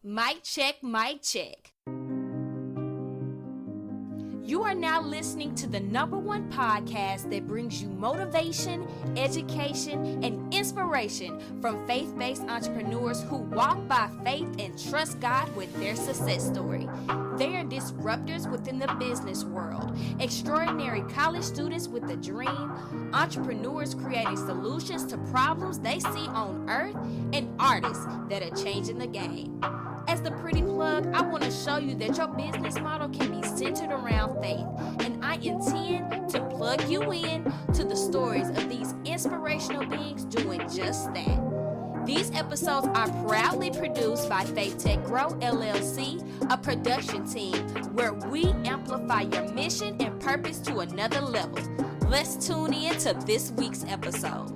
Mic check, mic check. You are now listening to the #1 podcast that brings you motivation, education, and inspiration from faith-based entrepreneurs who walk by faith and trust God with their success story. They are disruptors within the business world, extraordinary college students with a dream, entrepreneurs creating solutions to problems they see on earth, and artists that are changing the game. As the pretty plug, I want to show you that your business model can be centered around faith, and I intend to plug you in to the stories of these inspirational beings doing just that. These episodes are proudly produced by Faith Tech Grow LLC, a production team where we amplify your mission and purpose to another level. Let's tune in to this week's episode.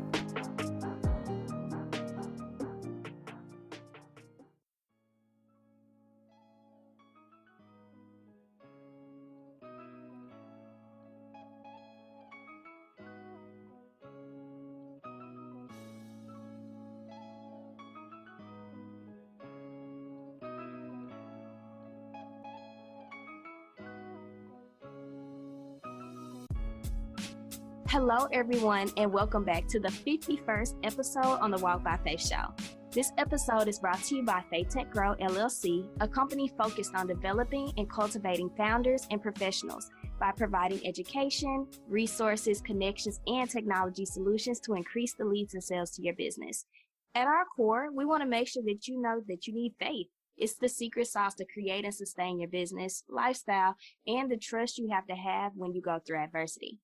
Hello, everyone, and welcome back to the 51st episode on the Walk by Faith Show. This episode is brought to you by Faith Tech Grow LLC, a company focused on developing and cultivating founders and professionals by providing education, resources, connections, and technology solutions to increase the leads and sales to your business. At our core, we want to make sure that you know that you need faith. It's the secret sauce to create and sustain your business, lifestyle, and the trust you have to have when you go through adversity.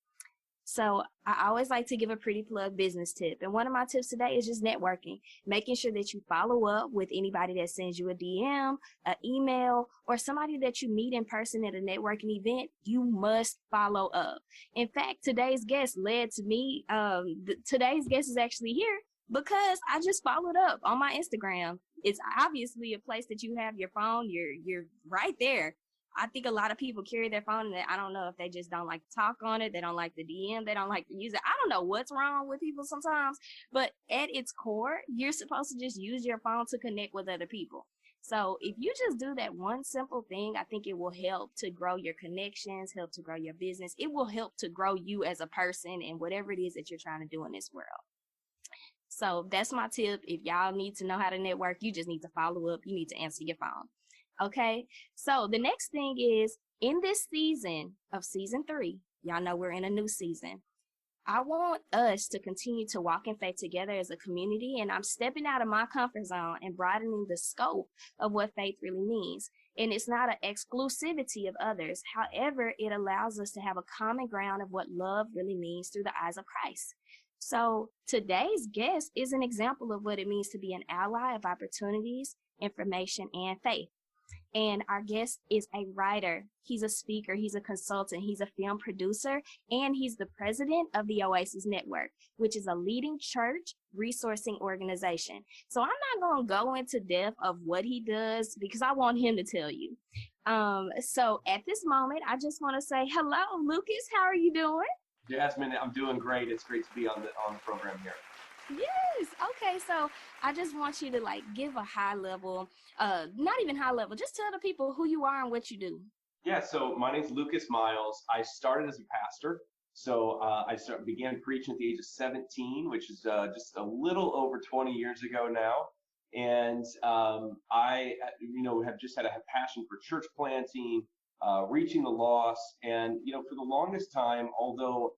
So I always like to give a pretty plug business tip. And one of my tips today is just networking, making sure that you follow up with anybody that sends you a DM, an email, or somebody that you meet in person at a networking event. You must follow up. In fact, today's guest led to me. Today's guest is actually here because I just followed up on my Instagram. It's obviously a place that you have your phone. You're right there. I think a lot of people carry their phone, and I don't know if they just don't like to talk on it. They don't like the DM. They don't like to use it. I don't know what's wrong with people sometimes, but at its core, you're supposed to just use your phone to connect with other people. So if you just do that one simple thing, I think it will help to grow your connections, help to grow your business. It will help to grow you as a person and whatever it is that you're trying to do in this world. So that's my tip. If y'all need to know how to network, you just need to follow up. You need to answer your phone. Okay, so the next thing is, in this season of season 3, y'all know we're in a new season. I want us to continue to walk in faith together as a community, and I'm stepping out of my comfort zone and broadening the scope of what faith really means. And it's not an exclusivity of others. However, it allows us to have a common ground of what love really means through the eyes of Christ. So today's guest is an example of what it means to be an ally of opportunities, information, and faith. And our guest is a writer. He's a speaker. He's a consultant. He's a film producer. And he's the president of the Oasis Network, which is a leading church resourcing organization. So I'm not going to go into depth of what he does because I want him to tell you. So at this moment, I just want to say, hello, Lucas. How are you doing? Jasmine, I'm doing great. It's great to be on the program here. Yes. Okay. So I just want you to give a high level, not even high level, just tell the people who you are and what you do. Yeah. So my name's Lucas Miles. I started as a pastor. So began preaching at the age of 17, which is just a little over 20 years ago now. And I, have just had a passion for church planting, reaching the lost. And, for the longest time, although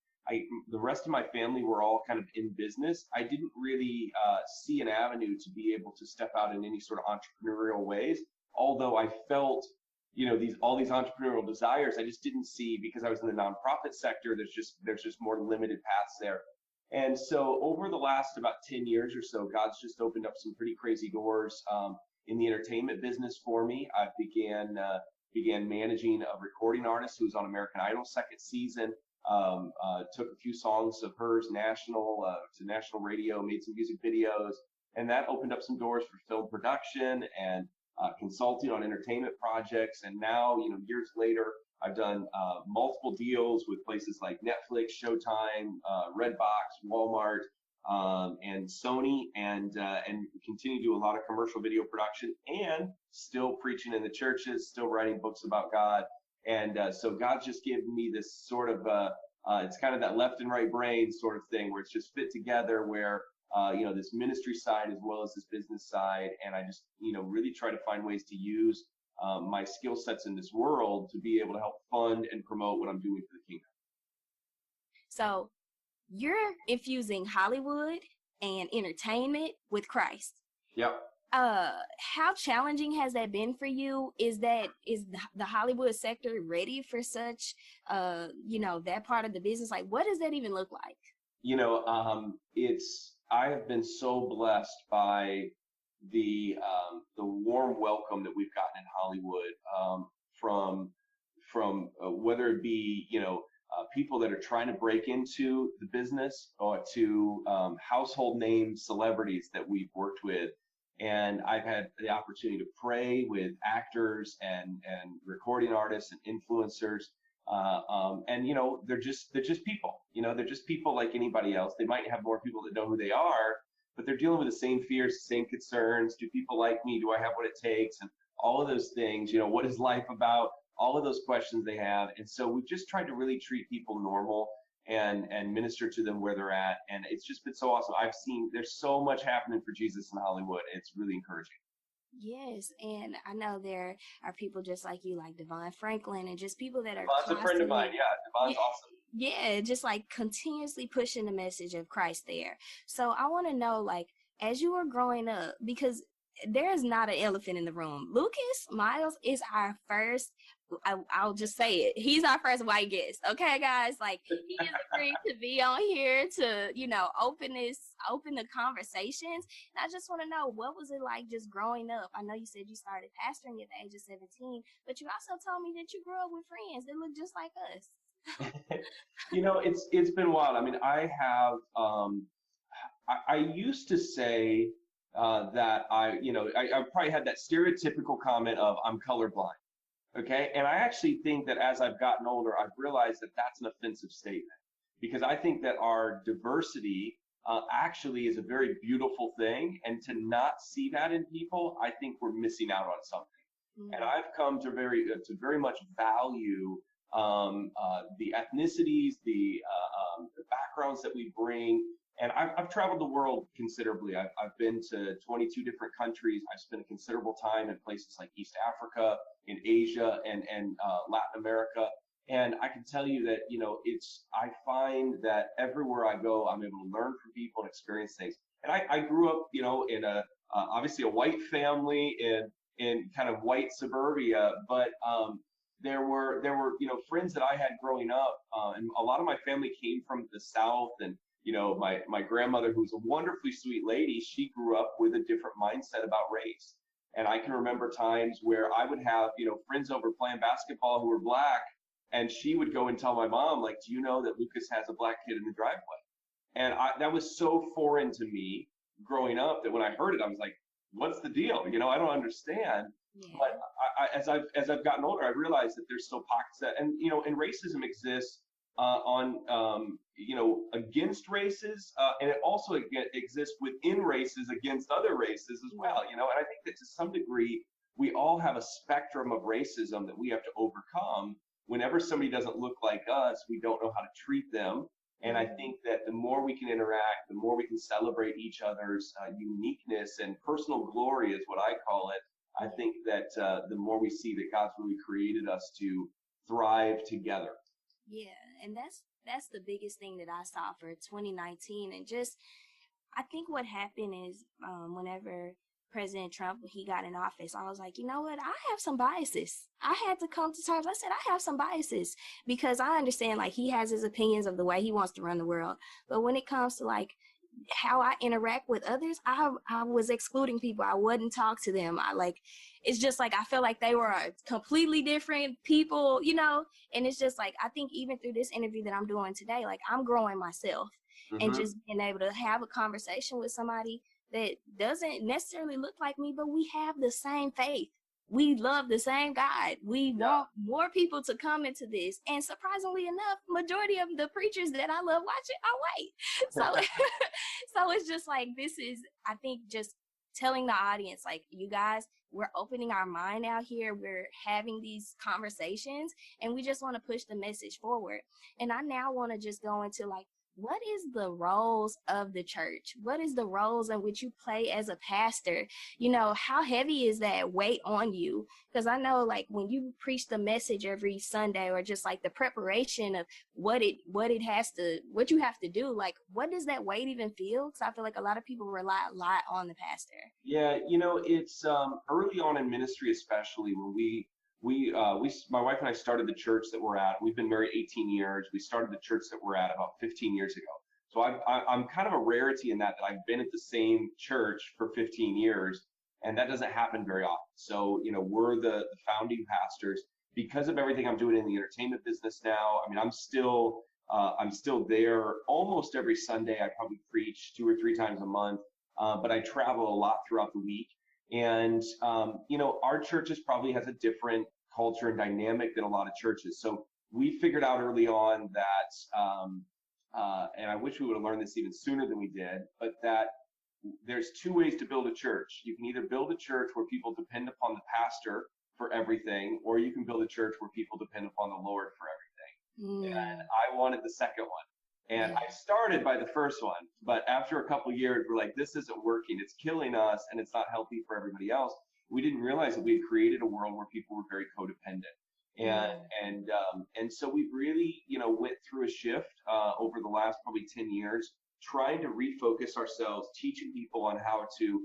the rest of my family were all kind of in business, I didn't really see an avenue to be able to step out in any sort of entrepreneurial ways. Although I felt, all these entrepreneurial desires, I just didn't see because I was in the nonprofit sector. There's just more limited paths there. And so over the last about 10 years or so, God's just opened up some pretty crazy doors in the entertainment business for me. I began managing a recording artist who was on American Idol second season. Took a few songs of hers to national radio, made some music videos, and that opened up some doors for film production and consulting on entertainment projects. And now, years later, I've done multiple deals with places like Netflix, Showtime, Redbox, Walmart, and Sony, and continue to do a lot of commercial video production, and still preaching in the churches, still writing books about God. And so God's just given me this sort of it's kind of that left and right brain sort of thing where it's just fit together, where this ministry side as well as this business side, and I just really try to find ways to use my skill sets in this world to be able to help fund and promote what I'm doing for the kingdom. So you're infusing Hollywood and entertainment with Christ. Yep. How challenging has that been for you? Is the Hollywood sector ready for such, that part of the business? Like, what does that even look like? I have been so blessed by the warm welcome that we've gotten in Hollywood, from whether it be, people that are trying to break into the business, or to household name celebrities that we've worked with. And I've had the opportunity to pray with actors and recording artists and influencers. And they're just people. They're just people like anybody else. They might have more people that know who they are, but they're dealing with the same fears, the same concerns. Do people like me? Do I have what it takes? And all of those things. What is life about? All of those questions they have. And so we've just tried to really treat people normal and minister to them where they're at. And it's just been so awesome. I've seen there's so much happening for Jesus in Hollywood. It's really encouraging. Yes, and I know there are people just like you, like Devon Franklin, and just people that are Devon's a friend of mine. Yeah, Devon's awesome. Yeah, just like continuously pushing the message of Christ there. So I want to know, like, as you were growing up, because there is not an elephant in the room. Lucas Miles is our first, I'll just say it, he's our first white guest. Okay, guys, like, he has agreed to be on here to, open the conversations. And I just want to know, what was it like just growing up? I know you said you started pastoring at the age of 17, but you also told me that you grew up with friends that look just like us. It's been wild. I mean, I have, I used to say that I probably had that stereotypical comment of I'm colorblind. Okay. And I actually think that as I've gotten older, I've realized that that's an offensive statement, because I think that our diversity actually is a very beautiful thing. And to not see that in people, I think we're missing out on something. Mm-hmm. And I've come to very much value the ethnicities, the backgrounds that we bring. And I've traveled the world considerably. I've been to 22 different countries. I've spent a considerable time in places like East Africa, in Asia, and Latin America. And I can tell you that, I find that everywhere I go, I'm able to learn from people and experience things. And I grew up, in obviously a white family in kind of white suburbia, but there were friends that I had growing up, and a lot of my family came from the South. And my grandmother, who's a wonderfully sweet lady, she grew up with a different mindset about race. And I can remember times where I would have friends over playing basketball who were black, and she would go and tell my mom, like, do you know that Lucas has a black kid in the driveway? And that was so foreign to me growing up that when I heard it, I was like, what's the deal? I don't understand. Yeah. But as I've gotten older, I realized that there's still pockets that, and racism exists against races, and it also exists within races against other races as well. And I think that to some degree we all have a spectrum of racism that we have to overcome. Whenever somebody doesn't look like us, we don't know how to treat them. And I think that the more we can interact, the more we can celebrate each other's uniqueness and personal glory is what I call it. I think that the more we see that God's really created us to thrive together. Yeah, and that's the biggest thing that I saw for 2019. And just, I think what happened is whenever President Trump, he got in office, I was like, you know what, I have some biases. I had to come to terms. I said, I have some biases, because I understand, like, he has his opinions of the way he wants to run the world. But when it comes to, like, how I interact with others, I was excluding people. I wouldn't talk to them. It's just like, I felt like they were completely different people, and it's just like, I think even through this interview that I'm doing today, like, I'm growing myself. Mm-hmm. And just being able to have a conversation with somebody that doesn't necessarily look like me, but we have the same faith. we love the same God. We want more people to come into this. And surprisingly enough, majority of the preachers that I love watching are white. So, so it's just like, this is, I think, just telling the audience, like, you guys, we're opening our mind out here. We're having these conversations, and we just want to push the message forward. And I now want to just go into, like, what is the roles of the church? What is the roles in which you play as a pastor? You know, how heavy is that weight on you? Because I know, like, when you preach the message every Sunday, or just like the preparation of what you have to do, like, what does that weight even feel? Because I feel like a lot of people rely a lot on the pastor. Yeah, it's early on in ministry, especially when my wife and I started the church that we're at. We've been married 18 years. We started the church that we're at about 15 years ago. So I'm kind of a rarity in that I've been at the same church for 15 years, and that doesn't happen very often. So, we're the founding pastors. Because of everything I'm doing in the entertainment business now, I mean, I'm still there almost every Sunday. I probably preach 2 or 3 times a month, but I travel a lot throughout the week. And, our churches probably has a different culture and dynamic than a lot of churches. So we figured out early on that, and I wish we would have learned this even sooner than we did, but that there's 2 ways to build a church. You can either build a church where people depend upon the pastor for everything, or you can build a church where people depend upon the Lord for everything. And I wanted the second one. And I started by the first one, but after a couple of years, we're like, this isn't working. It's killing us, and it's not healthy for everybody else. We didn't realize that we had created a world where people were very codependent. And so we really, went through a shift over the last probably 10 years, trying to refocus ourselves, teaching people on how to,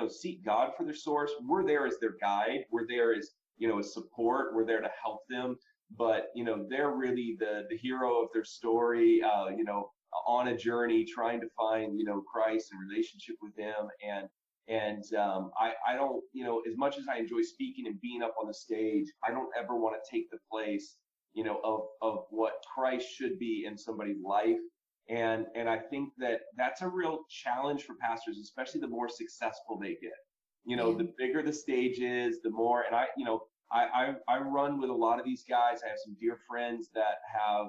seek God for their source. We're there as their guide. We're there as, as support. We're there to help them. But, they're really the hero of their story, on a journey trying to find, Christ and relationship with him. And I don't, as much as I enjoy speaking and being up on the stage, I don't ever want to take the place, of what Christ should be in somebody's life. And I think that that's a real challenge for pastors, especially the more successful they get. The bigger the stage is, the more, and I run with a lot of these guys. I have some dear friends that have,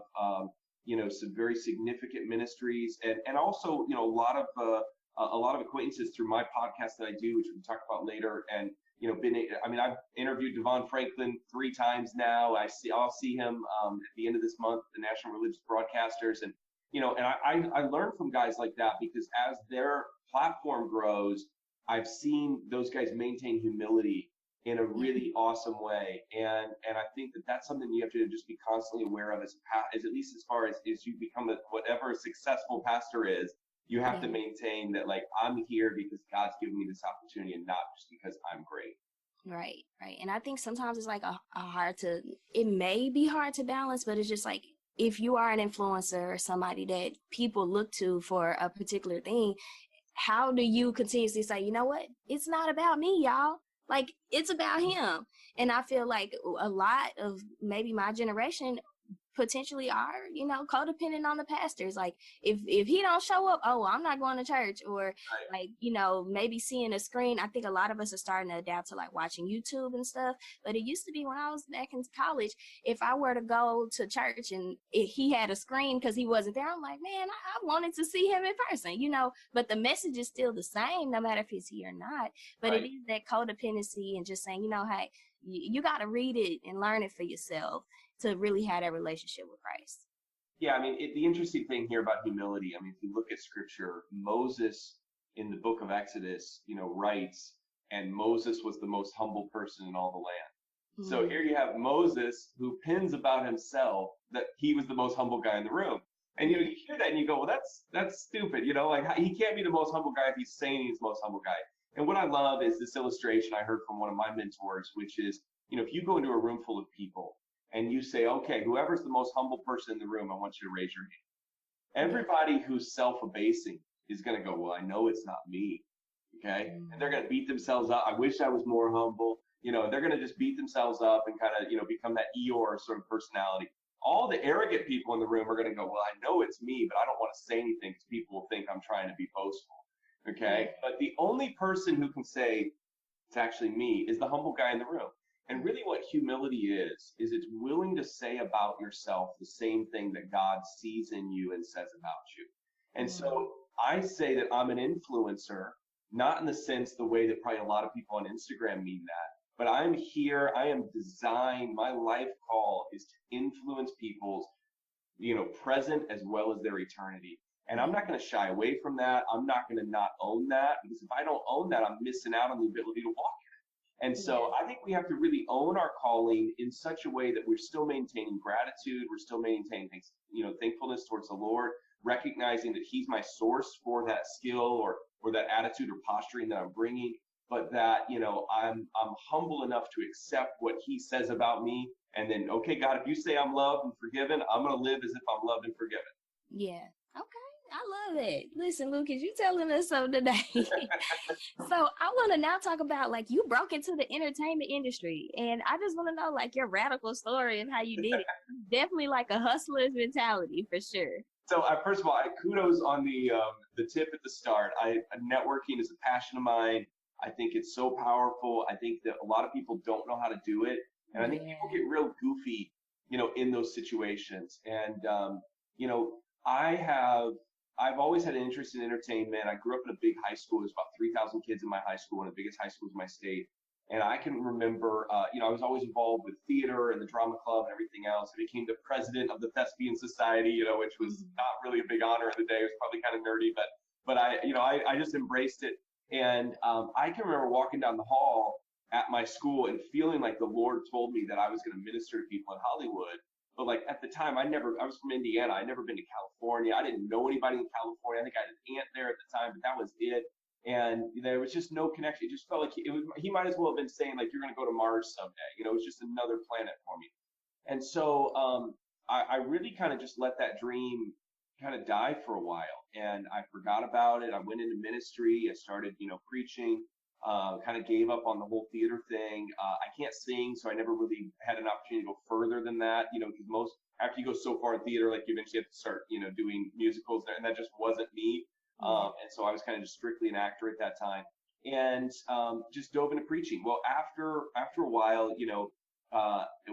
some very significant ministries, and also, a lot of acquaintances through my podcast that I do, which we can talk about later. And, I've interviewed Devon Franklin 3 times now. I'll see him at the end of this month, the National Religious Broadcasters. And, and I learn from guys like that, because as their platform grows, I've seen those guys maintain humility in a really awesome way. And I think that that's something you have to just be constantly aware of as at least as far as you become whatever a successful pastor is, you have to maintain that, like, I'm here because God's given me this opportunity and not just because I'm great. Right. And I think sometimes it's like it may be hard to balance, but it's just like, if you are an influencer or somebody that people look to for a particular thing, how do you continuously say, you know what? It's not about me, y'all. Like, it's about him. And I feel like a lot of maybe my generation potentially are, codependent on the pastors. Like, if he don't show up, oh, I'm not going to church. Or like, maybe seeing a screen. I think a lot of us are starting to adapt to, like, watching YouTube and stuff. But it used to be when I was back in college, if I were to go to church and he had a screen because he wasn't there, I'm like, man, I wanted to see him in person, but the message is still the same no matter if he's here or not. But it is that codependency and just saying, hey, you got to read it and learn it for yourself to really have that relationship with Christ. Yeah, the interesting thing here about humility, if you look at scripture, Moses in the book of Exodus, writes, and Moses was the most humble person in all the land. Mm-hmm. So here you have Moses who pins about himself that he was the most humble guy in the room. And you hear that and you go, well, that's stupid. Like, he can't be the most humble guy if he's saying he's the most humble guy. And what I love is this illustration I heard from one of my mentors, which is, if you go into a room full of people, and you say, okay, whoever's the most humble person in the room, I want you to raise your hand. Everybody who's self-abasing is going to go, well, I know it's not me, okay? And they're going to beat themselves up. I wish I was more humble. They're going to just beat themselves up and kind of, become that Eeyore sort of personality. All the arrogant people in the room are going to go, well, I know it's me, but I don't want to say anything because people will think I'm trying to be boastful, okay? But the only person who can say it's actually me is the humble guy in the room. And really what humility is it's willing to say about yourself the same thing that God sees in you and says about you. And so I say that I'm an influencer, not in the sense the way that probably a lot of people on Instagram mean that, but I'm here, I am designed, my life call is to influence people's, present as well as their eternity. And I'm not going to shy away from that. I'm not going to not own that, because if I don't own that, I'm missing out on the ability to walk. And so I think we have to really own our calling in such a way that we're still maintaining gratitude. We're still maintaining, thankfulness towards the Lord, recognizing that He's my source for that skill or that attitude or posturing that I'm bringing, but that, I'm humble enough to accept what He says about me. And then, okay, God, if you say I'm loved and forgiven, I'm going to live as if I'm loved and forgiven. Yeah. Okay. I love it. Listen, Lucas, you telling us something today. So I want to now talk about, you broke into the entertainment industry, and I just want to know, your radical story and how you did it. Definitely a hustler's mentality for sure. So first of all, kudos on the tip at the start. Networking is a passion of mine. I think it's so powerful. I think that a lot of people don't know how to do it, and I think people get real goofy, in those situations. And I've always had an interest in entertainment. I grew up in a big high school. There's about 3,000 kids in my high school, one of the biggest high schools in my state. And I can remember, I was always involved with theater and the drama club and everything else. I became the president of the Thespian Society, which was not really a big honor in the day. It was probably kind of nerdy, but I just embraced it. And I can remember walking down the hall at my school and feeling like the Lord told me that I was going to minister to people in Hollywood. But at the time, I was from Indiana. I'd never been to California. I didn't know anybody in California. I think I had an aunt there at the time, but that was it. And there was just no connection. It just felt like he might as well have been saying, you're going to go to Mars someday. It was just another planet for me. And so I really kind of just let that dream kind of die for a while. And I forgot about it. I went into ministry. I started, preaching. Kind of gave up on the whole theater thing. I can't sing, so I never really had an opportunity to go further than that, because after you go so far in theater, you eventually have to start, doing musicals there, and that just wasn't me. And so I was kind of just strictly an actor at that time, and just dove into preaching. Well, after a while,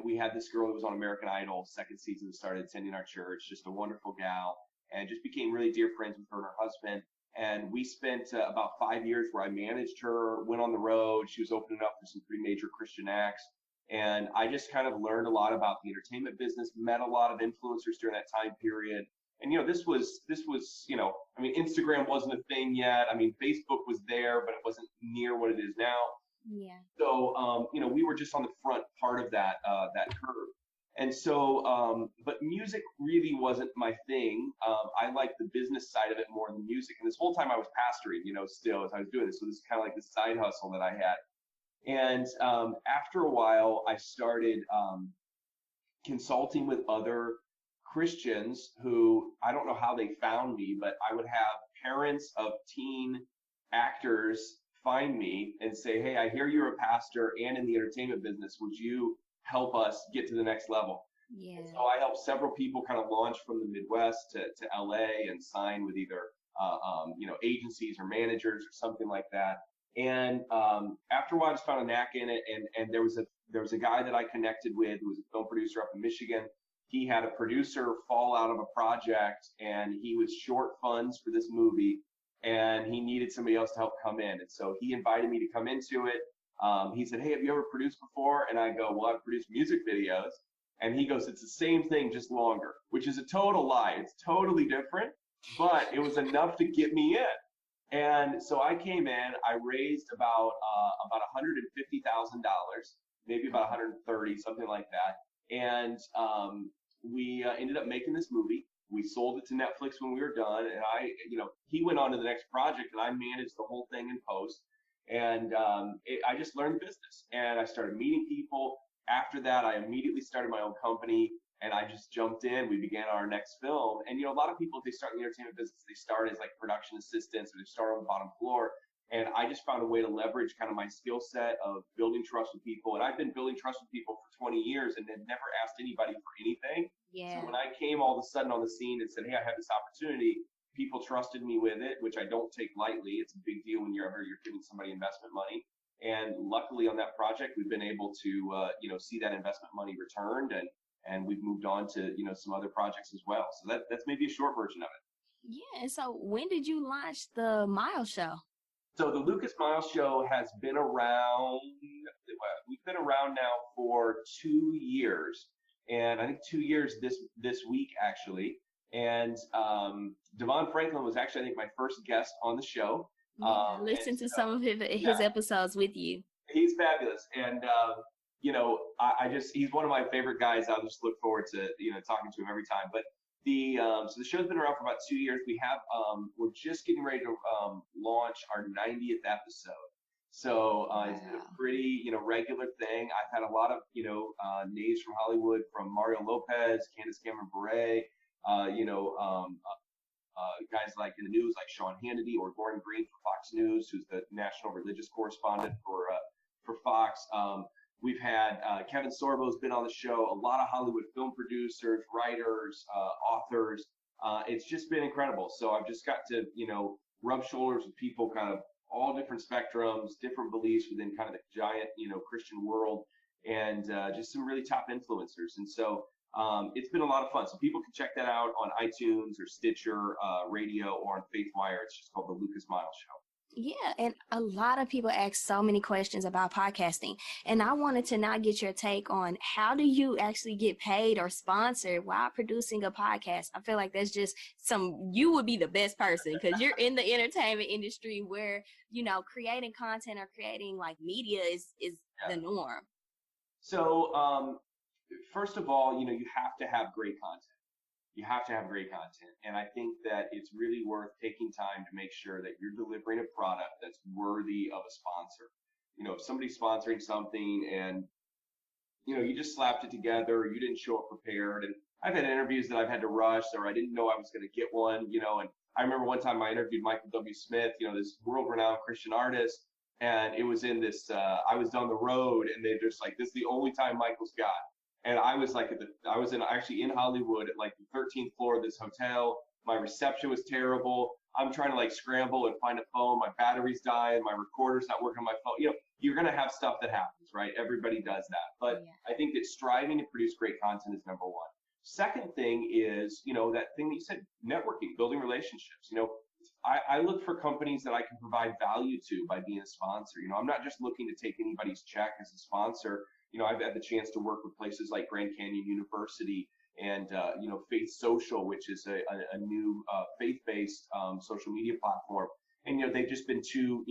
we had this girl that was on American Idol second season, started attending our church, just a wonderful gal, and just became really dear friends with her and her husband. And we spent about 5 years where I managed her, went on the road. She was opening up for some pretty major Christian acts. And I just kind of learned a lot about the entertainment business, met a lot of influencers during that time period. And, this was, Instagram wasn't a thing yet. Facebook was there, but it wasn't near what it is now. Yeah. So, we were just on the front part of that curve. And so, but music really wasn't my thing. I liked the business side of it more than music. And this whole time I was pastoring, still as I was doing this. So this is kind of like the side hustle that I had. And after a while, I started consulting with other Christians who, I don't know how they found me, but I would have parents of teen actors find me and say, hey, I hear you're a pastor and in the entertainment business. Would you help us get to the next level? Yeah. So I helped several people kind of launch from the Midwest to LA and sign with either agencies or managers or something like that. And after a while, I just found a knack in it. And there was a guy that I connected with who was a film producer up in Michigan. He had a producer fall out of a project, and he was short funds for this movie, and he needed somebody else to help come in. And so he invited me to come into it. He said, hey, have you ever produced before? And I go, well, I've produced music videos. And he goes, it's the same thing, just longer, which is a total lie. It's totally different, but it was enough to get me in. And so I came in, I raised about $150,000, maybe about 130, something like that. And we ended up making this movie. We sold it to Netflix when we were done. And he went on to the next project, and I managed the whole thing in post. And I just learned the business, and I started meeting people. After that, I immediately started my own company, and I just jumped in. We began our next film. And, a lot of people, if they start in the entertainment business, they start as production assistants, or they start on the bottom floor. And I just found a way to leverage kind of my skill set of building trust with people. And I've been building trust with people for 20 years and had never asked anybody for anything. Yeah. So when I came all of a sudden on the scene and said, hey, I have this opportunity, people trusted me with it, which I don't take lightly. It's a big deal when you're giving somebody investment money. And luckily on that project, we've been able to, see that investment money returned, and we've moved on to, some other projects as well. So that's maybe a short version of it. Yeah. And so when did you launch the Miles Show? So the Lucas Miles Show has been around, we've been around now for 2 years. And I think 2 years this week, actually. And Devon Franklin was actually, I think, my first guest on the show. Yeah, listen to some of his episodes with you. He's fabulous. And, he's one of my favorite guys. I'll just look forward to, talking to him every time. But so the show's been around for about 2 years. We're just getting ready to launch our 90th episode. So it's been a pretty, regular thing. I've had a lot of, names from Hollywood, from Mario Lopez, Candace Cameron Bure, guys like in the news, like Sean Hannity or Gordon Green for Fox News, who's the national religious correspondent for Fox. We've had Kevin Sorbo has been on the show, a lot of Hollywood film producers, writers, authors. It's just been incredible. So I've just got to, rub shoulders with people kind of all different spectrums, different beliefs within kind of the giant, Christian world, and just some really top influencers. And so it's been a lot of fun. So people can check that out on iTunes or Stitcher Radio or on FaithWire. It's just called the Lucas Miles Show. Yeah, and a lot of people ask so many questions about podcasting, and I wanted to now get your take on how do you actually get paid or sponsored while producing a podcast? I feel like that's just you would be the best person because you're in the entertainment industry where, creating content or creating like media is the norm. So, first of all, you have to have great content. You have to have great content. And I think that it's really worth taking time to make sure that you're delivering a product that's worthy of a sponsor. If somebody's sponsoring something and, you just slapped it together, or you didn't show up prepared. And I've had interviews that I've had to rush, or I didn't know I was going to get one, and I remember one time I interviewed Michael W. Smith, this world-renowned Christian artist. And it was in this, I was on the road, and they're just like, this is the only time Michael's got. And I was like, actually in Hollywood at like the 13th floor of this hotel. My reception was terrible. I'm trying to like scramble and find a phone. My battery's dying. My recorder's not working on my phone. You're going to have stuff that happens, right? Everybody does that. But I think that striving to produce great content is number one. Second thing is, that thing that you said, networking, building relationships. I look for companies that I can provide value to by being a sponsor. I'm not just looking to take anybody's check as a sponsor. I've had the chance to work with places like Grand Canyon University and, Faith Social, which is a new faith-based social media platform. And, they've just been two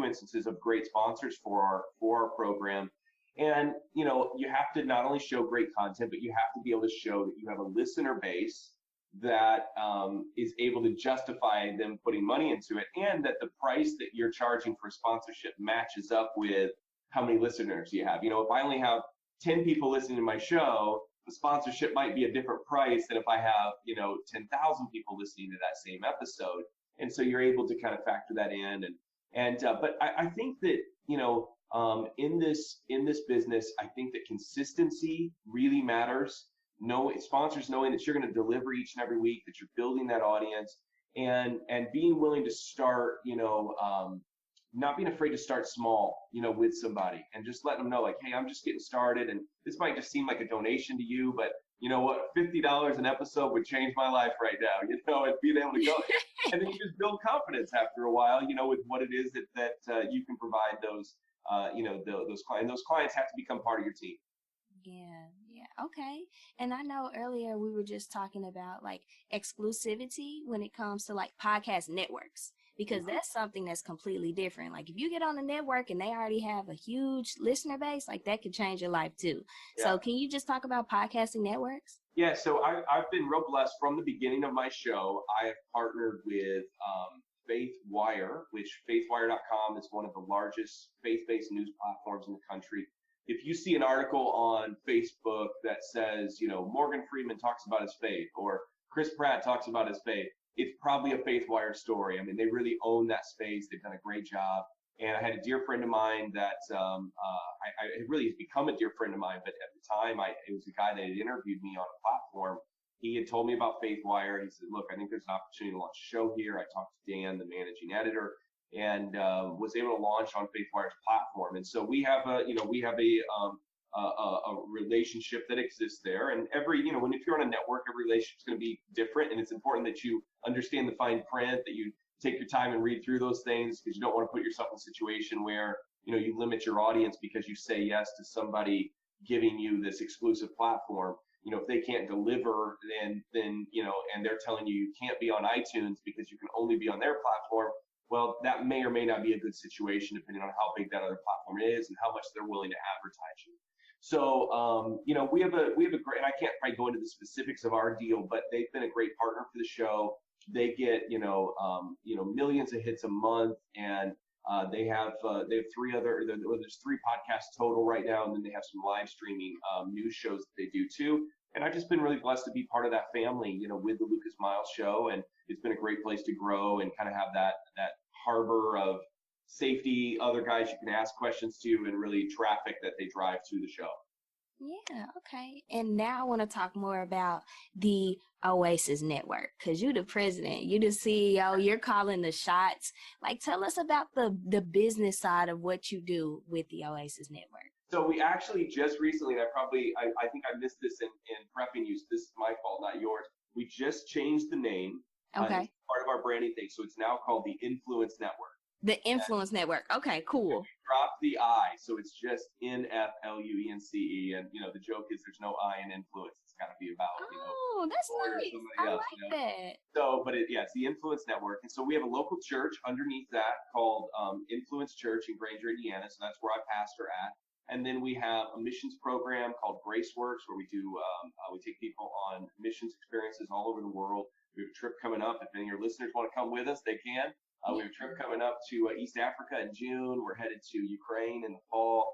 instances of great sponsors for our program. And, you have to not only show great content, but you have to be able to show that you have a listener base that is able to justify them putting money into it, and that the price that you're charging for sponsorship matches up with how many listeners you have. If I only have 10 people listening to my show, the sponsorship might be a different price than if I have, 10,000 people listening to that same episode. And so you're able to kind of factor that in. But I think that, in this business, I think that consistency really matters. Sponsors knowing that you're going to deliver each and every week, that you're building that audience, and being willing to start, not being afraid to start small, with somebody, and just letting them know, like, hey, I'm just getting started, and this might just seem like a donation to you, but you know what, $50 an episode would change my life right now, and being able to go, and then you just build confidence after a while, with what it is that you can provide those, those clients. And those clients have to become part of your team. Yeah. Okay. And I know earlier we were just talking about like exclusivity when it comes to like podcast networks, because that's something that's completely different. Like if you get on a network and they already have a huge listener base, like that could change your life too. Yeah. So can you just talk about podcasting networks? Yeah. So I've been real blessed from the beginning of my show. I have partnered with FaithWire, which faithwire.com is one of the largest faith-based news platforms in the country. If you see an article on Facebook that says, Morgan Freeman talks about his faith, or Chris Pratt talks about his faith, it's probably a FaithWire story. I mean, they really own that space. They've done a great job. And I had a dear friend of mine that I really has become a dear friend of mine, but at the time, it was a guy that had interviewed me on a platform. He had told me about FaithWire. He said, look, I think there's an opportunity to launch a show here. I talked to Dan, the managing editor, and was able to launch on FaithWire's platform. And so we have a relationship that exists there. And if you're on a network, every relationship is going to be different. And it's important that you understand the fine print, that you take your time and read through those things, because you don't want to put yourself in a situation where, you limit your audience because you say yes to somebody giving you this exclusive platform. If they can't deliver, then and they're telling you can't be on iTunes because you can only be on their platform, well, that may or may not be a good situation depending on how big that other platform is and how much they're willing to advertise you. So, we have a great, and I can't probably go into the specifics of our deal, but they've been a great partner for the show. They get, millions of hits a month, and they have there's 3 podcasts total right now, and then they have some live streaming news shows that they do too. And I've just been really blessed to be part of that family, with the Lucas Miles Show, and it's been a great place to grow and kind of have that harbor of safety, other guys you can ask questions to, and really traffic that they drive to the show. Yeah, okay. And now I want to talk more about the Oasis Network, because you're the president, you're the CEO, you're calling the shots. Like, tell us about the business side of what you do with the Oasis Network. So we actually just recently, and I think I missed this in prepping you, so this is my fault, not yours. We just changed the name. Okay. It's part of our branding thing. So it's now called the Nfluence Network. The Nfluence Network. Okay, cool. Drop the I, so it's just Nfluence, and the joke is there's no I in influence. It's got to be about that's nice. I like that. So, but it's the Nfluence Network, and so we have a local church underneath that called Nfluence Church in Granger, Indiana. So that's where I pastor at. And then we have a missions program called GraceWorks, where we take people on missions experiences all over the world. We have a trip coming up. If any of your listeners want to come with us, they can. We have a trip coming up to East Africa in June. We're headed to Ukraine in the fall,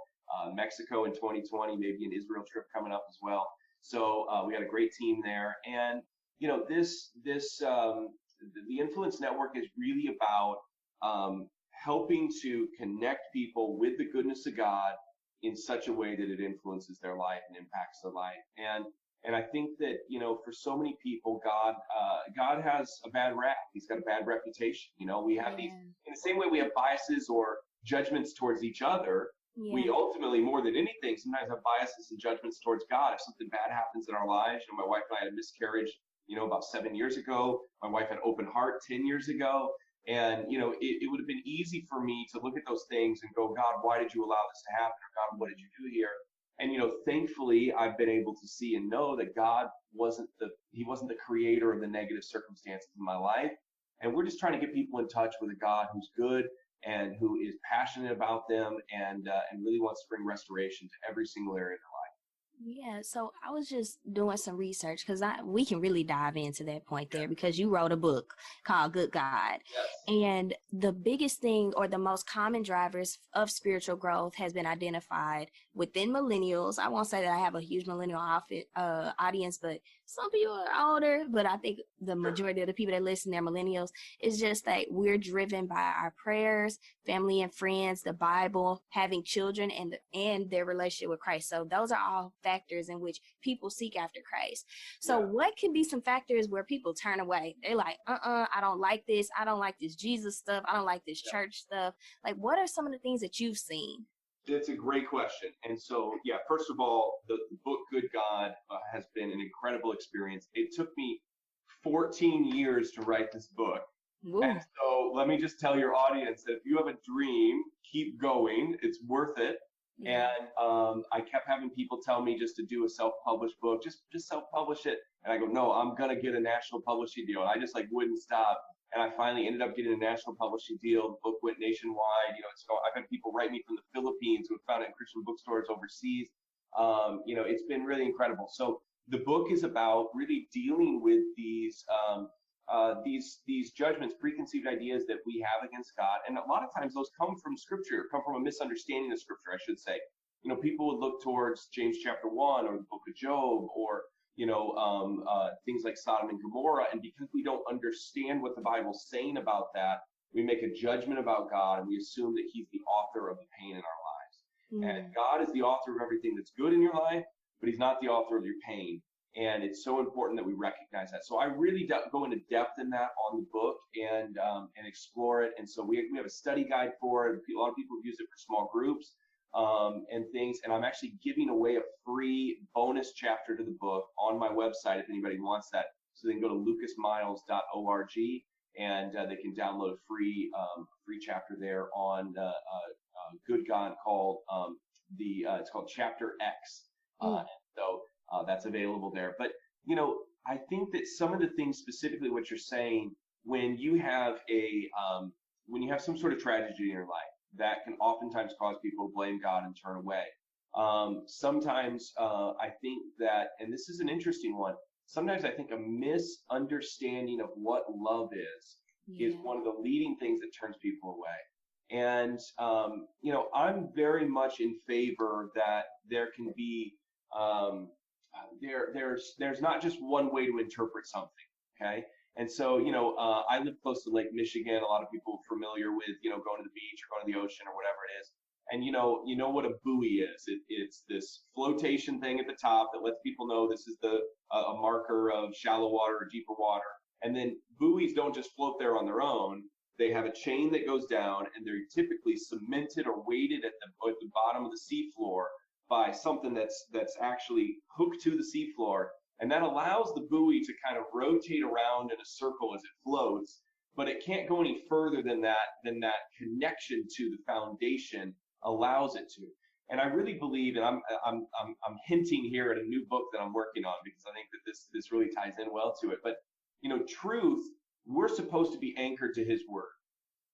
Mexico in 2020, maybe an Israel trip coming up as well. So we got a great team there. And, the Nfluence Network is really about helping to connect people with the goodness of God in such a way that it influences their life and impacts their life. And I think that, for so many people, God has a bad rap. He's got a bad reputation. We have these, in the same way we have biases or judgments towards each other, we ultimately, more than anything, sometimes have biases and judgments towards God. If something bad happens in our lives, my wife and I had a miscarriage, about 7 years ago. My wife had open heart 10 years ago. And, it would have been easy for me to look at those things and go, God, why did you allow this to happen? Or God, what did you do here? And, thankfully, I've been able to see and know that God wasn't the creator of the negative circumstances in my life. And we're just trying to get people in touch with a God who's good and who is passionate about them and really wants to bring restoration to every single area of their life. Yeah, so I was just doing some research because we can really dive into that point there, because you wrote a book called GoodGod. Yes. And the biggest thing, or the most common drivers of spiritual growth, has been identified within millennials. I won't say that I have a huge millennial audience, but some people are older, but I think the majority of the people that listen, they're millennials. It's just that we're driven by our prayers, family and friends, the Bible, having children, and their relationship with Christ. So those are all factors in which people seek after Christ. So what can be some factors where people turn away? They're like, I don't like this. I don't like this Jesus stuff. I don't like this church stuff. Like, what are some of the things that you've seen? It's a great question. And so, first of all, the book GoodGod has been an incredible experience. It took me 14 years to write this book. Ooh. And so let me just tell your audience that if you have a dream, keep going. It's worth it. Yeah. And I kept having people tell me just to do a self-published book, just self-publish it. And I go, no, I'm going to get a national publishing deal. And I just wouldn't stop. And I finally ended up getting a national publishing deal. The book went nationwide. I've had people write me from the Philippines who have found it in Christian bookstores overseas. It's been really incredible. So the book is about really dealing with these judgments, preconceived ideas that we have against God. And a lot of times those come from Scripture, come from a misunderstanding of Scripture, I should say. People would look towards James chapter 1 or the book of Job or things like Sodom and Gomorrah. And because we don't understand what the Bible's saying about that, we make a judgment about God and we assume that he's the author of the pain in our lives. And God is the author of everything that's good in your life, but he's not the author of your pain. And it's so important that we recognize that. So I really go into depth in that on the book and explore it. And so we have a study guide for it. A lot of people use it for small groups and things. And I'm actually giving away a free bonus chapter to the book on my website if anybody wants that. So they can go to lucasmiles.org and they can download a free chapter there on GoodGod called it's called Chapter X. So that's available there. But, I think that some of the things, specifically what you're saying, when you have some sort of tragedy in your life, that can oftentimes cause people to blame God and turn away. Sometimes I think that, and this is an interesting one, sometimes I think a misunderstanding of what love is one of the leading things that turns people away. And, I'm very much in favor that there can be, there's not just one way to interpret something, okay? And so, I live close to Lake Michigan. A lot of people are familiar with, going to the beach or going to the ocean or whatever it is. And you know what a buoy is. It's this flotation thing at the top that lets people know this is a marker of shallow water or deeper water. And then buoys don't just float there on their own. They have a chain that goes down, and they're typically cemented or weighted at the bottom of the seafloor by something that's actually hooked to the seafloor. And that allows the buoy to kind of rotate around in a circle as it floats, but it can't go any further than that connection to the foundation allows it to. And I really believe, and I'm hinting here at a new book that I'm working on because I think that this really ties in well to it. But truth, we're supposed to be anchored to His Word.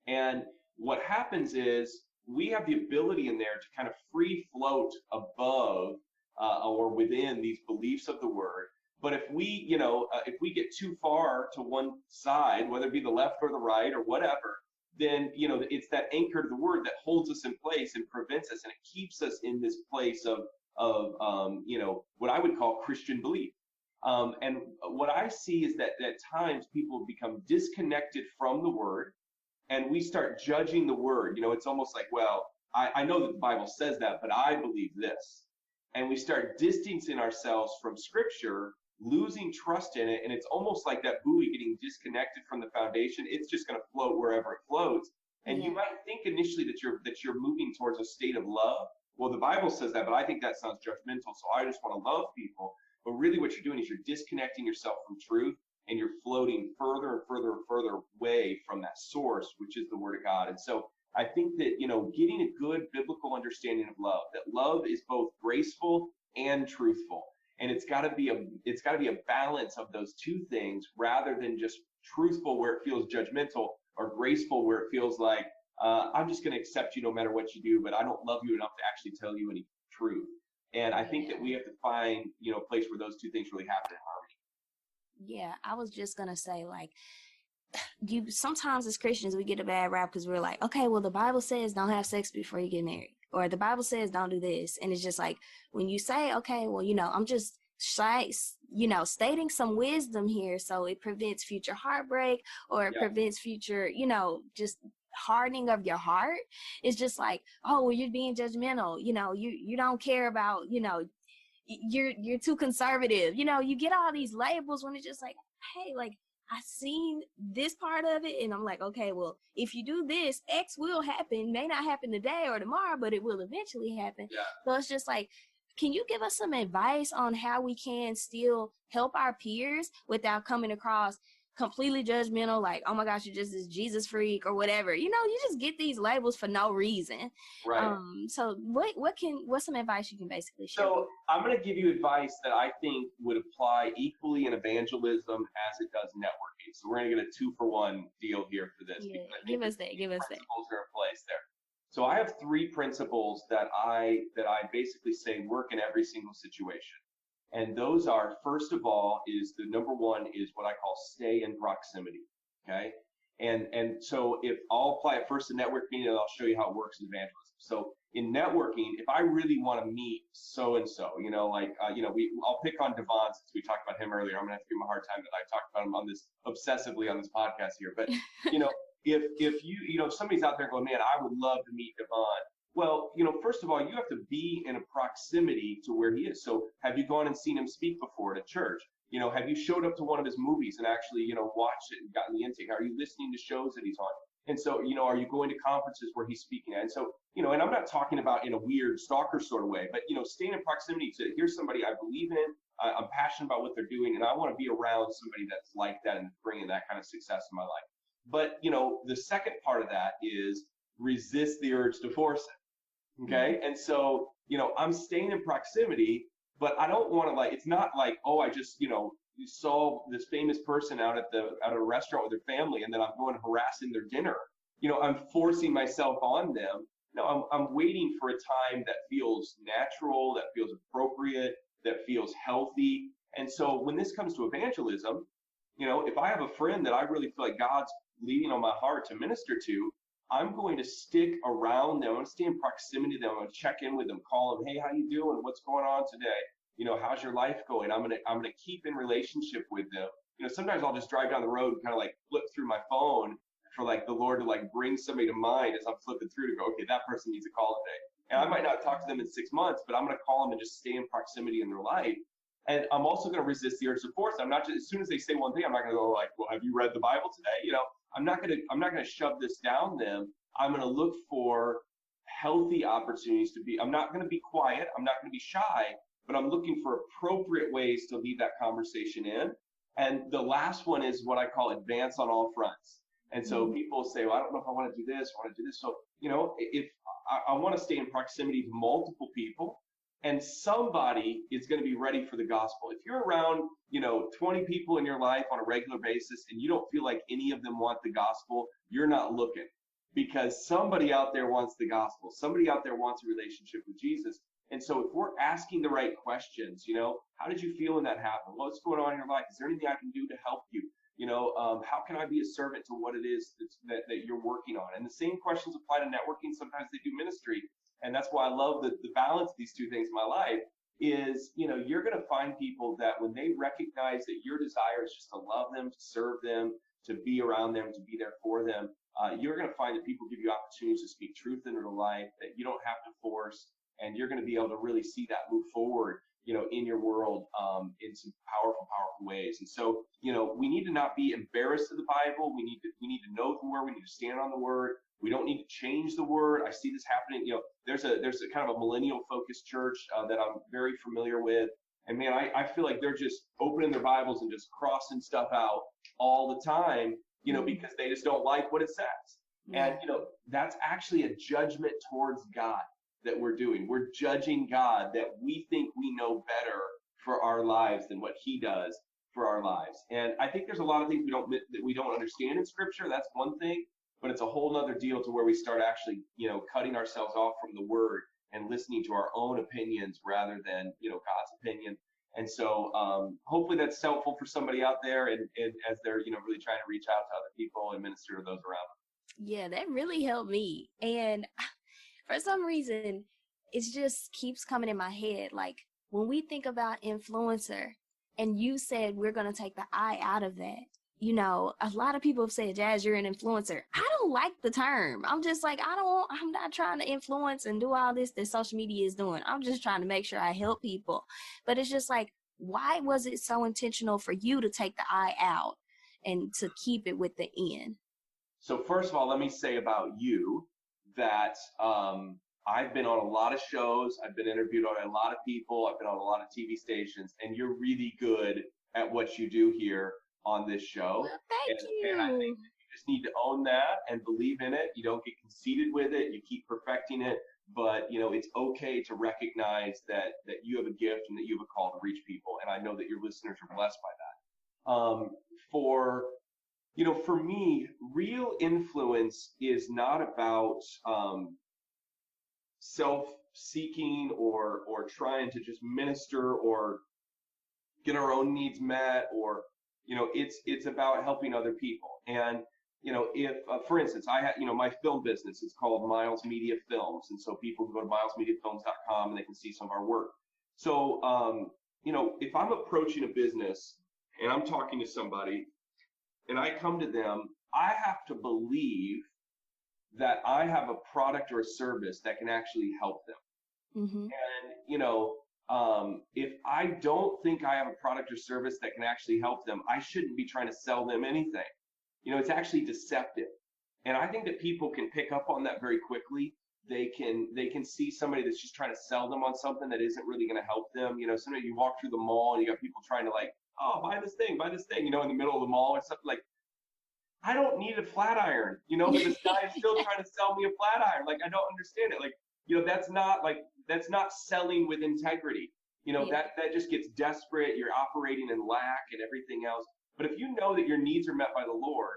And what happens is we have the ability in there to kind of free float above or within these beliefs of the Word. But if we get too far to one side, whether it be the left or the right or whatever, then it's that anchor to the Word that holds us in place and prevents us, and it keeps us in this place of what I would call Christian belief. And what I see is that at times people become disconnected from the Word, and we start judging the Word. It's almost like, well, I know that the Bible says that, but I believe this. And we start distancing ourselves from Scripture, losing trust in it, and it's almost like that buoy getting disconnected from the foundation. It's just going to float wherever it floats. And you might think initially that you're moving towards a state of love. Well, the Bible says that, but I think that sounds judgmental. So I just want to love people. But really what you're doing is you're disconnecting yourself from truth, and you're floating further and further and further away from that source, which is the Word of God. And so I think that, getting a good biblical understanding of love, that love is both graceful and truthful. And it's got to be a balance of those two things, rather than just truthful where it feels judgmental, or graceful where it feels like I'm just going to accept you no matter what you do, but I don't love you enough to actually tell you any truth. And I think that we have to find, a place where those two things really happen in harmony. Yeah, I was just going to say, sometimes as Christians, we get a bad rap because we're like, okay, well, the Bible says don't have sex before you get married. Or the Bible says don't do this. And it's just like, when you say, okay, well, I'm just stating some wisdom here so it prevents future heartbreak, or it prevents future, just hardening of your heart. It's just like, oh, well, you're being judgmental. You don't care about, you're too conservative. You get all these labels when it's just like, hey, I seen this part of it, and I'm like, okay, well, if you do this, X will happen. May not happen today or tomorrow, but it will eventually happen. Yeah. So it's just like, can you give us some advice on how we can still help our peers without coming across completely judgmental, like, oh my gosh, you're just this Jesus freak or whatever? You just get these labels for no reason. Right. So what's some advice you can basically share? So I'm going to give you advice that I think would apply equally in evangelism as it does networking. So we're going to get a 2-for-1 deal here for this. Yeah, give us that. Principles are in place there. So I have 3 principles that I basically say work in every single situation. And those are, first of all, is the number one is what I call stay in proximity. Okay. And so if I'll apply it first to networking, and I'll show you how it works in evangelism. So in networking, if I really want to meet so-and-so, I'll pick on Devon since we talked about him earlier. I'm gonna have to give him a hard time that I talked about him obsessively on this podcast here. But, if somebody's out there going, man, I would love to meet Devon. Well, first of all, you have to be in a proximity to where he is. So have you gone and seen him speak before at a church? Have you showed up to one of his movies and actually, watched it and gotten the intake? Are you listening to shows that he's on? And so, are you going to conferences where he's speaking at? And so, and I'm not talking about in a weird stalker sort of way, but, staying in proximity to here's somebody I believe in, I'm passionate about what they're doing, and I want to be around somebody that's like that and bringing that kind of success in my life. But, the second part of that is resist the urge to force it. Okay. And so, I'm staying in proximity, but I don't want to it's not like, oh, I just, you saw this famous person out at a restaurant with their family, and then I'm going harassing their dinner. I'm forcing myself on them. No, I'm waiting for a time that feels natural, that feels appropriate, that feels healthy. And so when this comes to evangelism, if I have a friend that I really feel like God's leading on my heart to minister to, I'm going to stick around them. I'm going to stay in proximity to them. I'm going to check in with them, call them, hey, how you doing? What's going on today? How's your life going? I'm gonna keep in relationship with them. Sometimes I'll just drive down the road and kind of flip through my phone for the Lord to bring somebody to mind as I'm flipping through to go, okay, that person needs a call today. And I might not talk to them in 6 months, but I'm gonna call them and just stay in proximity in their life. And I'm also gonna resist the urge to force. I'm not just, as soon as they say one thing, I'm not gonna go well, have you read the Bible today? I'm not gonna shove this down them. I'm gonna look for healthy opportunities to be. I'm not gonna be quiet. I'm not gonna be shy. But I'm looking for appropriate ways to lead that conversation in. And the last one is what I call advance on all fronts. And so people say, well, I don't know if I want to do this, I want to do this. So, if I want to stay in proximity to multiple people, and somebody is going to be ready for the gospel. If you're around, 20 people in your life on a regular basis, and you don't feel like any of them want the gospel, you're not looking, because somebody out there wants the gospel. Somebody out there wants a relationship with Jesus. And so if we're asking the right questions, how did you feel when that happened? What's going on in your life? Is there anything I can do to help you? How can I be a servant to what it is that you're working on? And the same questions apply to networking. Sometimes they do ministry. And that's why I love the balance of these two things in my life is, you're going to find people that when they recognize that your desire is just to love them, to serve them, to be around them, to be there for them, you're going to find that people give you opportunities to speak truth into their life that you don't have to force. And you're going to be able to really see that move forward, in your world, in some powerful ways. And so, we need to not be embarrassed of the Bible. We need to know the word. We need to stand on the word. We don't need to change the word. I see this happening. There's a kind of a millennial focused church that I'm very familiar with. And man, I feel like they're just opening their Bibles and just crossing stuff out all the time, because they just don't like what it says. And, that's actually a judgment towards God that we're doing. We're judging God that we think we know better for our lives than what he does for our lives. And I think there's a lot of things we don't understand in scripture. That's one thing, but it's a whole nother deal to where we start actually, cutting ourselves off from the word and listening to our own opinions rather than, God's opinion. And so hopefully that's helpful for somebody out there and as they're, really trying to reach out to other people and minister to those around them. Yeah, that really helped me. And for some reason, it just keeps coming in my head. When we think about influencer, and you said we're going to take the I out of that, a lot of people have said, Jazz, you're an influencer. I don't like the term. I'm just I'm not trying to influence and do all this that social media is doing. I'm just trying to make sure I help people. But it's just why was it so intentional for you to take the I out and to keep it with the N? So first of all, let me say about you that I've been on a lot of shows. I've been interviewed by a lot of people. I've been on a lot of TV stations, and you're really good at what you do here on this show. Well, thank you. And I think that you just need to own that and believe in it. You don't get conceited with it. You keep perfecting it. But, it's okay to recognize that you have a gift and that you have a call to reach people. And I know that your listeners are blessed by that. For me, real influence is not about self-seeking or trying to just minister or get our own needs met, or it's about helping other people. And if for instance I had my film business is called Miles Media Films, and so people can go to milesmediafilms.com and they can see some of our work. So if I'm approaching a business and I'm talking to somebody and I come to them, I have to believe that I have a product or a service that can actually help them. Mm-hmm. And, if I don't think I have a product or service that can actually help them, I shouldn't be trying to sell them anything. It's actually deceptive. And I think that people can pick up on that very quickly. They can see somebody that's just trying to sell them on something that isn't really going to help them. Sometimes you walk through the mall and you got people trying to like, oh, buy this thing, in the middle of the mall or something like, I don't need a flat iron, but this guy is still trying to sell me a flat iron. Like, I don't understand it. Like, that's not selling with integrity. That just gets desperate. You're operating in lack and everything else. But if you know that your needs are met by the Lord,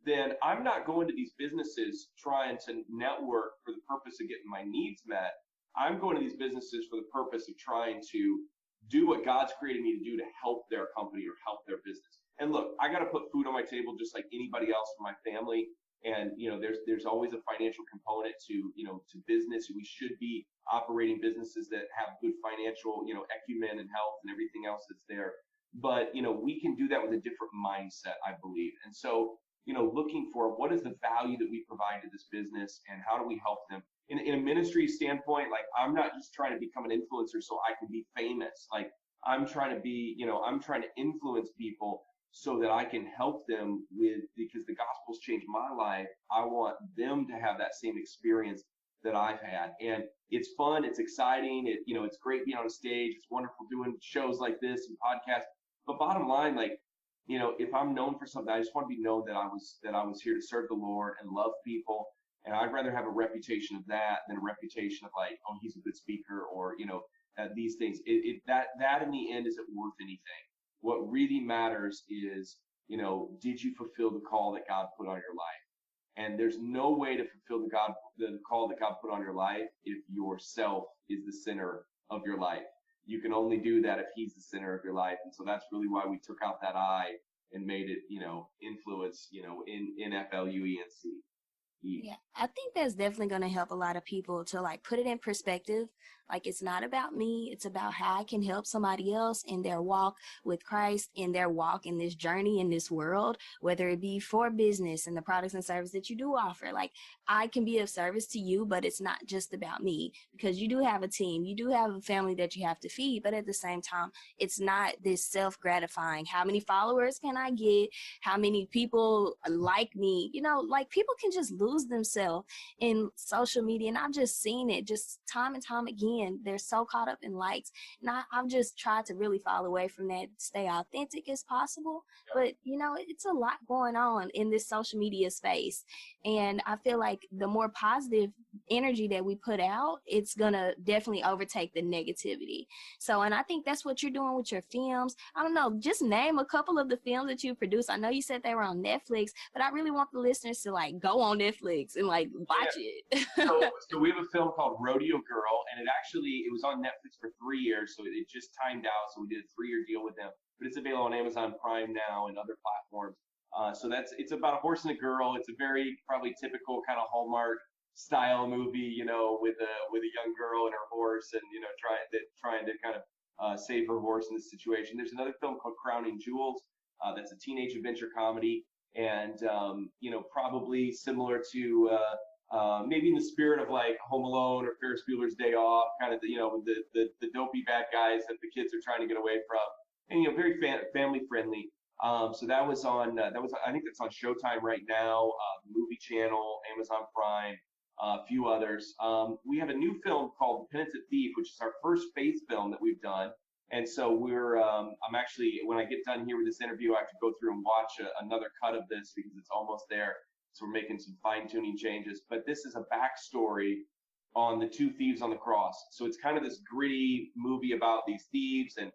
then I'm not going to these businesses trying to network for the purpose of getting my needs met. I'm going to these businesses for the purpose of trying to do what God's created me to do to help their company or help their business. And look, I got to put food on my table just like anybody else in my family. And, there's always a financial component to business. We should be operating businesses that have good financial, acumen and health and everything else that's there. But, we can do that with a different mindset, I believe. And so, looking for what is the value that we provide to this business and how do we help them? In a ministry standpoint, like, I'm not just trying to become an influencer so I can be famous. Like, I'm trying to influence people so that I can help them because the gospel's changed my life. I want them to have that same experience that I've had. And it's fun, it's exciting, it's great being on a stage, it's wonderful doing shows like this and podcasts. But bottom line, like, if I'm known for something, I just want to be known that I was here to serve the Lord and love people. And I'd rather have a reputation of that than a reputation of like, oh, he's a good speaker or, these things. That in the end isn't worth anything. What really matters is, did you fulfill the call that God put on your life? And there's no way to fulfill the call that God put on your life if yourself is the center of your life. You can only do that if he's the center of your life. And so that's really why we took out that I and made it, influence, Nfluence. Yeah, I think that's definitely going to help a lot of people to like put it in perspective. Like, it's not about me. It's about how I can help somebody else in their walk with Christ, in their walk in this journey in this world, whether it be for business and the products and services that you do offer. Like, I can be of service to you, but it's not just about me, because you do have a team, you do have a family that you have to feed. But at the same time, it's not this self-gratifying. How many followers can I get? How many people like me? Like, people can just lose themselves in social media. And I've just seen it just time and time again. They're so caught up in likes. And I've just tried to really fall away from that, stay authentic as possible. But, it's a lot going on in this social media space. And I feel like the more positive energy that we put out, it's going to definitely overtake the negativity. So, and I think that's what you're doing with your films. I don't know, just name a couple of the films that you produced. I know you said they were on Netflix, but I really want the listeners to like go on Netflix and like watch it. So we have a film called Rodeo Girl, and it was on Netflix for 3 years, so it just timed out. So we did a 3-year deal with them, but it's available on Amazon Prime now and other platforms. So it's about a horse and a girl. It's a very probably typical kind of Hallmark style movie, with a young girl and her horse, and trying to kind of save her horse in this situation. There's another film called Crowning Jewels. That's a teenage adventure comedy, and probably similar to maybe in the spirit of like Home Alone or Ferris Bueller's Day Off, kind of the dopey bad guys that the kids are trying to get away from, and very family friendly. So that was I think that's on Showtime right now, Movie Channel, Amazon Prime, a few others. We have a new film called The Penitent Thief, which is our first faith film that we've done. And so I'm actually, when I get done here with this interview, I have to go through and watch another cut of this because it's almost there. So we're making some fine tuning changes, but this is a backstory on the 2 thieves on the cross. So it's kind of this gritty movie about these thieves and,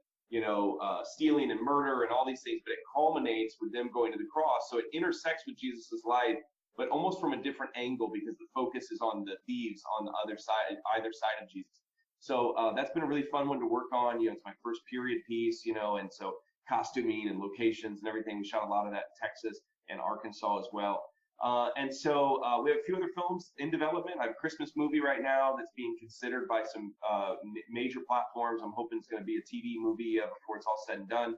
stealing and murder and all these things, but it culminates with them going to the cross. So it intersects with Jesus's life, but almost from a different angle because the focus is on the thieves on the either side of Jesus. So that's been a really fun one to work on. It's my first period piece, and so costuming and locations and everything. We shot a lot of that in Texas and Arkansas as well. And so we have a few other films in development. I have a Christmas movie right now that's being considered by some major platforms. I'm hoping it's going to be a TV movie before it's all said and done.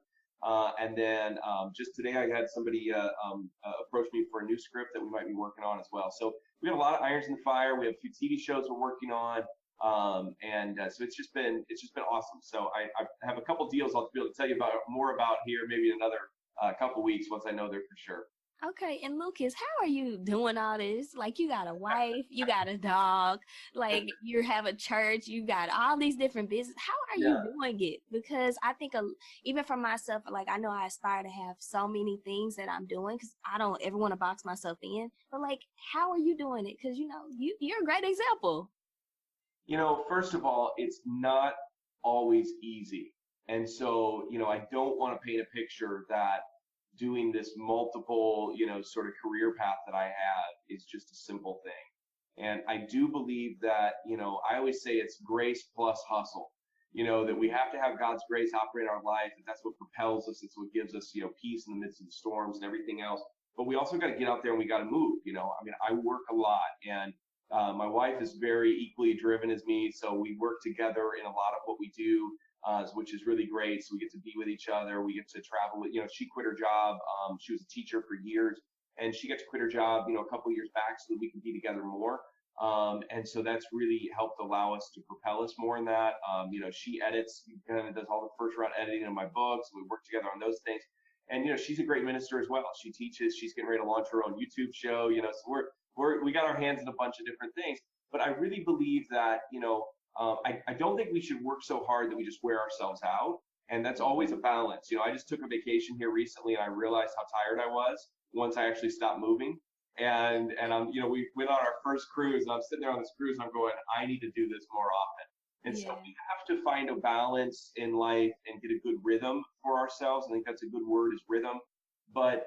And then just today I had somebody approach me for a new script that we might be working on as well. So we have a lot of irons in the fire. We have a few TV shows we're working on. So it's just been awesome. So I have a couple deals I'll be able to tell you more about here, maybe in another couple weeks once I know they're for sure. Okay, and Lucas, how are you doing all this? Like, you got a wife, you got a dog, like you have a church, you got all these different businesses. How are you doing it? Because I think even for myself, like, I know I aspire to have so many things that I'm doing because I don't ever want to box myself in. But like, how are you doing it? Because you're a great example. First of all, it's not always easy. And so, I don't want to paint a picture that doing this multiple, sort of career path that I have is just a simple thing. And I do believe that, I always say it's grace plus hustle, that we have to have God's grace operate in our life. And that's what propels us. It's what gives us, peace in the midst of the storms and everything else. But we also got to get out there and we got to move. I work a lot, and my wife is very equally driven as me. So we work together in a lot of what we do. Which is really great. So we get to be with each other. We get to travel with, she quit her job. She was a teacher for years, and she got to quit her job, a couple of years back so that we can be together more. And so that's really helped allow us to propel us more in that. She edits, kind of does all the first round editing of my books. We work together on those things. And, she's a great minister as well. She teaches, she's getting ready to launch her own YouTube show, so we got our hands in a bunch of different things. But I really believe that, I don't think we should work so hard that we just wear ourselves out. And that's always a balance. I just took a vacation here recently, and I realized how tired I was once I actually stopped moving. And we went on our first cruise, and I'm sitting there on this cruise, and I'm going, I need to do this more often. And so we have to find a balance in life and get a good rhythm for ourselves. I think that's a good word, is rhythm. But,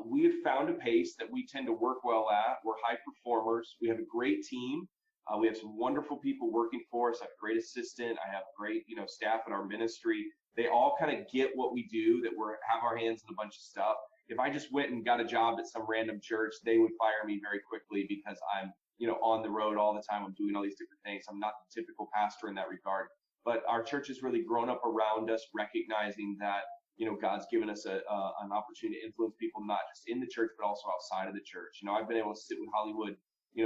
we have found a pace that we tend to work well at. We're high performers. We have a great team. We have some wonderful people working for us. I have a great assistant. I have great, staff in our ministry. They all kind of get what we do, that we have our hands in a bunch of stuff. If I just went and got a job at some random church, they would fire me very quickly because I'm, on the road all the time. I'm doing all these different things. I'm not the typical pastor in that regard. But our church has really grown up around us, recognizing that, God's given us an opportunity to influence people, not just in the church, but also outside of the church. I've been able to sit with Hollywood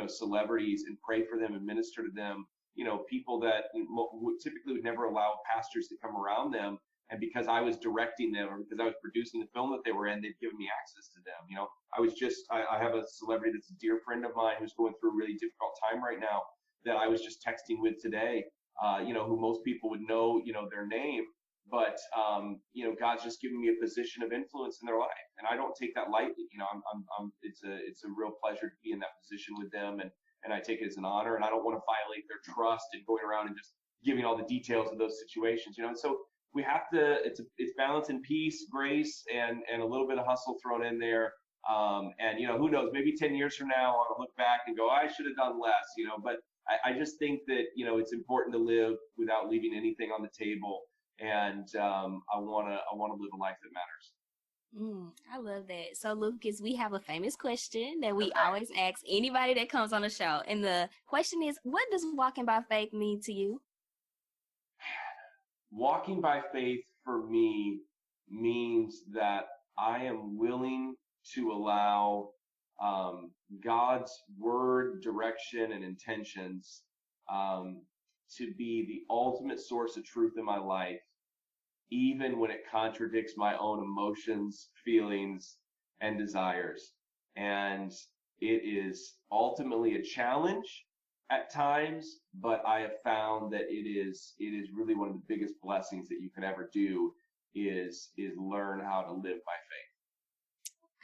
celebrities and pray for them and minister to them, people that typically would never allow pastors to come around them. And because I was directing them, or because I was producing the film that they were in, they've given me access to them. I have a celebrity that's a dear friend of mine who's going through a really difficult time right now that I was just texting with today, who most people would know, their name. But, God's just given me a position of influence in their life. And I don't take that lightly. It's a real pleasure to be in that position with them. And I take it as an honor, and I don't want to violate their trust and going around and just giving all the details of those situations, And so we have to, it's balance and peace, grace, and a little bit of hustle thrown in there. Who knows, maybe 10 years from now, I'll look back and go, I should have done less, but I just think that, it's important to live without leaving anything on the table. And I want to live a life that matters. I love that. So, Lucas, we have a famous question that we always ask anybody that comes on the show. And the question is, what does walking by faith mean to you? Walking by faith for me means that I am willing to allow God's word, direction, and intentions to be the ultimate source of truth in my life, even when it contradicts my own emotions, feelings, and desires. And it is ultimately a challenge at times, but I have found that it is really one of the biggest blessings that you can ever do is learn how to live by faith.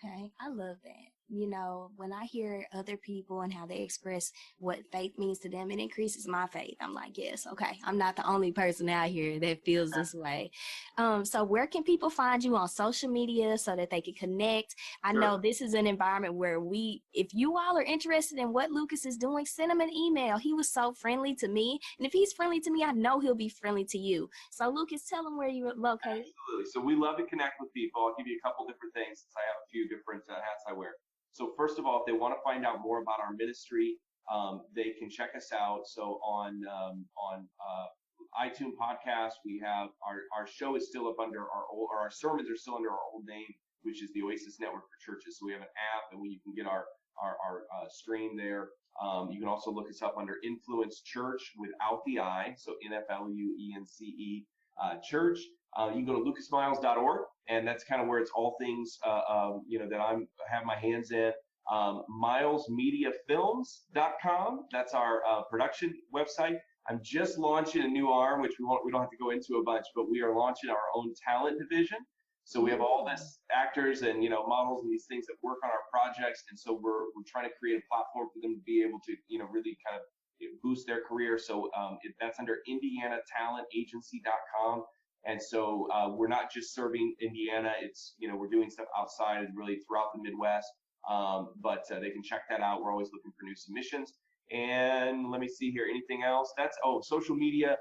Okay, I love that. When I hear other people and how they express what faith means to them, it increases my faith. I'm like, yes, okay, I'm not the only person out here that feels this way. So where can people find you on social media so that they can connect? I know this is an environment where if you all are interested in what Lucas is doing, send him an email. He was so friendly to me. And if he's friendly to me, I know he'll be friendly to you. So Lucas, tell him where you're located. Absolutely. So we love to connect with people. I'll give you a couple different things since I have a few different hats I wear. So first of all, if they want to find out more about our ministry, they can check us out. So on iTunes podcast, we have our show is still up under our sermons are still under our old name, which is the Oasis Network for Churches. So we have an app, and you can get our our stream there. You can also look us up under Nfluence Church without the I, so Nfluence Church. You can go to lucasmiles.org, and that's kind of where it's all things that I have my hands in. milesmediafilms.com. That's our production website. I'm just launching a new arm, which we don't have to go into a bunch, but we are launching our own talent division. So we have all this actors and models and these things that work on our projects, and so we're trying to create a platform for them to be able to really kind of boost their career. So that's under IndianaTalentAgency.com. And so we're not just serving Indiana. It's we're doing stuff outside and really throughout the Midwest. But they can check that out. We're always looking for new submissions. And let me see here. Anything else? That's social media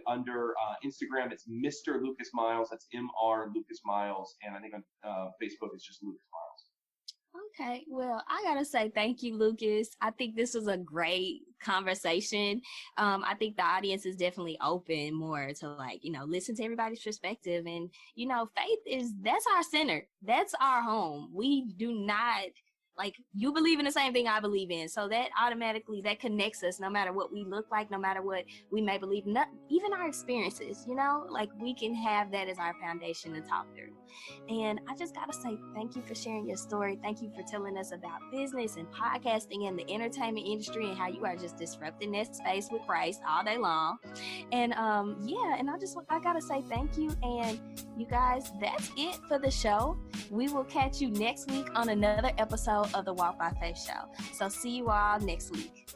under Instagram. It's Mr. Lucas Miles. That's Mr. Lucas Miles. And I think on Facebook it's just Lucas Miles. Okay, well, I gotta say thank you, Lucas. I think this was a great conversation. I think the audience is definitely open more to listen to everybody's perspective. And faith that's our center. That's our home. We do not you believe in the same thing I believe in. So that automatically, that connects us no matter what we look like, no matter what we may believe, even our experiences, we can have that as our foundation to talk through. And I just got to say, thank you for sharing your story. Thank you for telling us about business and podcasting and the entertainment industry and how you are just disrupting that space with Christ all day long. And and I got to say thank you. And you guys, that's it for the show. We will catch you next week on another episode of the Walk by Faith Show. So see you all next week.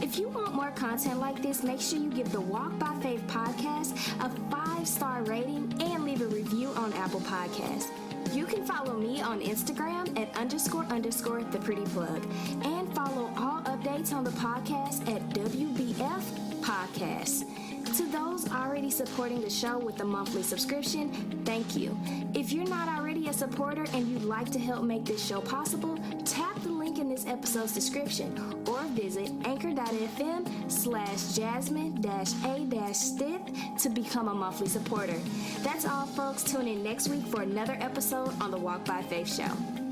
If you want more content like this, make sure you give the Walk by Faith podcast a 5-star rating and leave a review on Apple Podcasts. You can follow me on Instagram at __ the pretty plug, and follow all updates on the podcast at WBF Podcasts. To those already supporting the show with a monthly subscription, thank you. If you're not already a supporter and you'd like to help make this show possible, tap the link in this episode's description or visit anchor.fm/Jasmine-A-Stith to become a monthly supporter. That's all, folks. Tune in next week for another episode on the Walk by Faith Show.